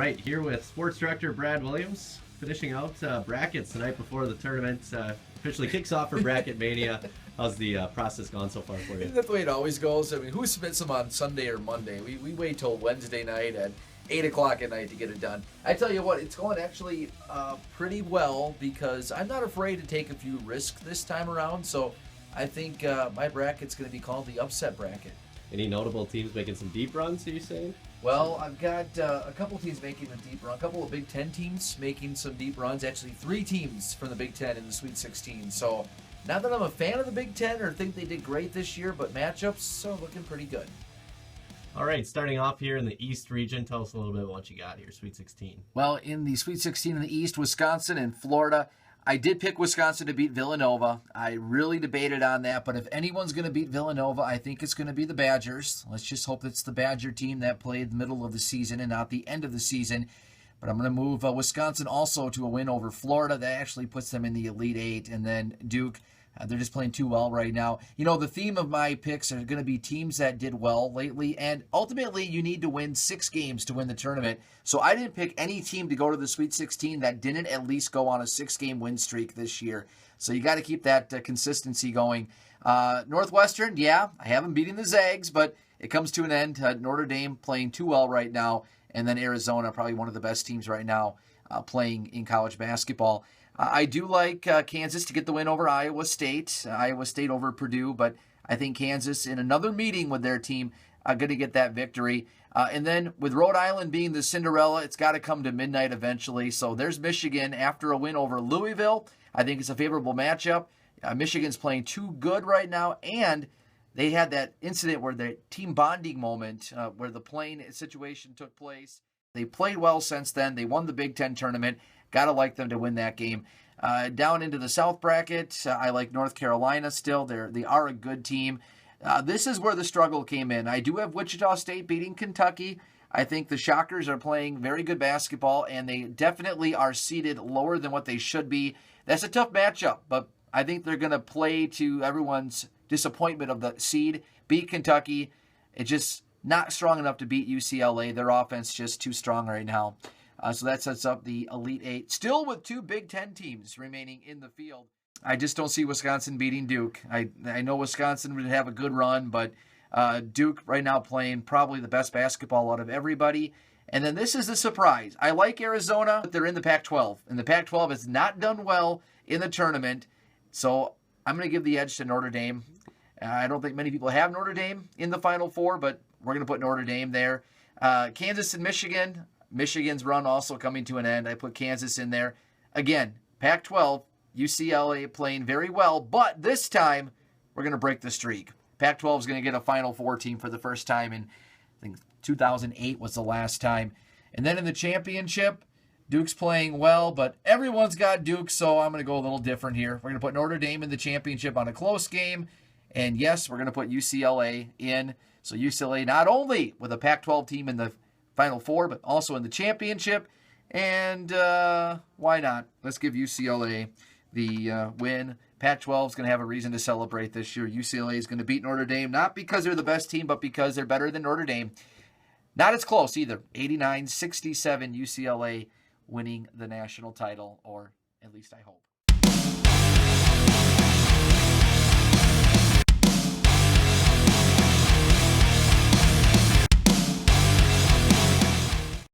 right, here with Sports Director Brad Williams, finishing out brackets the night before the tournament officially kicks off for Bracket Mania. How's the process gone so far for you? That's the way it always goes. I mean, who submits them on Sunday or Monday? We wait till Wednesday night at 8 o'clock at night to get it done. I tell you what, it's going actually pretty well because I'm not afraid to take a few risks this time around. So I think my bracket's going to be called the upset bracket. Any notable teams making some deep runs, are you saying? Well, I've got a couple teams making a deep run, a couple of Big Ten teams making some deep runs. Actually, 3 teams from the Big Ten in the Sweet 16. So not that I'm a fan of the Big Ten or think they did great this year, but matchups are looking pretty good. All right, starting off here in the East region, tell us a little bit about what you got here, Sweet 16. Well, in the Sweet 16 in the East, Wisconsin and Florida, I did pick Wisconsin to beat Villanova. I really debated on that, but if anyone's going to beat Villanova, I think it's going to be the Badgers. Let's just hope it's the Badger team that played the middle of the season and not the end of the season. But I'm going to move Wisconsin also to a win over Florida. That actually puts them in the Elite Eight. And then Duke, they're just playing too well right now. You know, the theme of my picks are going to be teams that did well lately. And ultimately, you need to win 6 games to win the tournament. So I didn't pick any team to go to the Sweet 16 that didn't at least go on a 6-game win streak this year. So you got to keep that consistency going. Northwestern, yeah, I have them beating the Zags, but it comes to an end. Notre Dame playing too well right now. And then Arizona, probably one of the best teams right now playing in college basketball. I do like Kansas to get the win over Iowa State. Iowa State over Purdue, but I think Kansas in another meeting with their team going to get that victory. And then with Rhode Island being the Cinderella, it's got to come to midnight eventually. So there's Michigan after a win over Louisville. I think it's a favorable matchup. Michigan's playing too good right now, and they had that incident where the team bonding moment where the plane situation took place. They played well since then. They won the Big Ten tournament. Got to like them to win that game. Down into the South bracket, I like North Carolina still. They are a good team. This is where the struggle came in. I do have Wichita State beating Kentucky. I think the Shockers are playing very good basketball, and they definitely are seated lower than what they should be. That's a tough matchup, but I think they're going to play to everyone's disappointment of the seed, beat Kentucky. It's just not strong enough to beat UCLA. Their offense just too strong right now. So that sets up the Elite Eight, still with 2 Big Ten teams remaining in the field. I just don't see Wisconsin beating Duke. I know Wisconsin would have a good run, but Duke right now playing probably the best basketball out of everybody. And then this is the surprise. I like Arizona, but they're in the Pac-12. And the Pac-12 has not done well in the tournament. So I'm going to give the edge to Notre Dame. I don't think many people have Notre Dame in the Final Four, but we're going to put Notre Dame there. Kansas and Michigan. Michigan's run also coming to an end. I put Kansas in there. Again, Pac-12, UCLA playing very well, but this time we're going to break the streak. Pac-12 is going to get a Final Four team for the first time in, I think, 2008 was the last time. And then in the championship, Duke's playing well, but everyone's got Duke, so I'm going to go a little different here. We're going to put Notre Dame in the championship on a close game. And yes, we're going to put UCLA in. So UCLA not only with a Pac-12 team in the Final Four, but also in the championship. And why not? Let's give UCLA the win. Pac-12 is going to have a reason to celebrate this year. UCLA is going to beat Notre Dame, not because they're the best team, but because they're better than Notre Dame. Not as close either. 89-67 UCLA winning the national title, or at least I hope.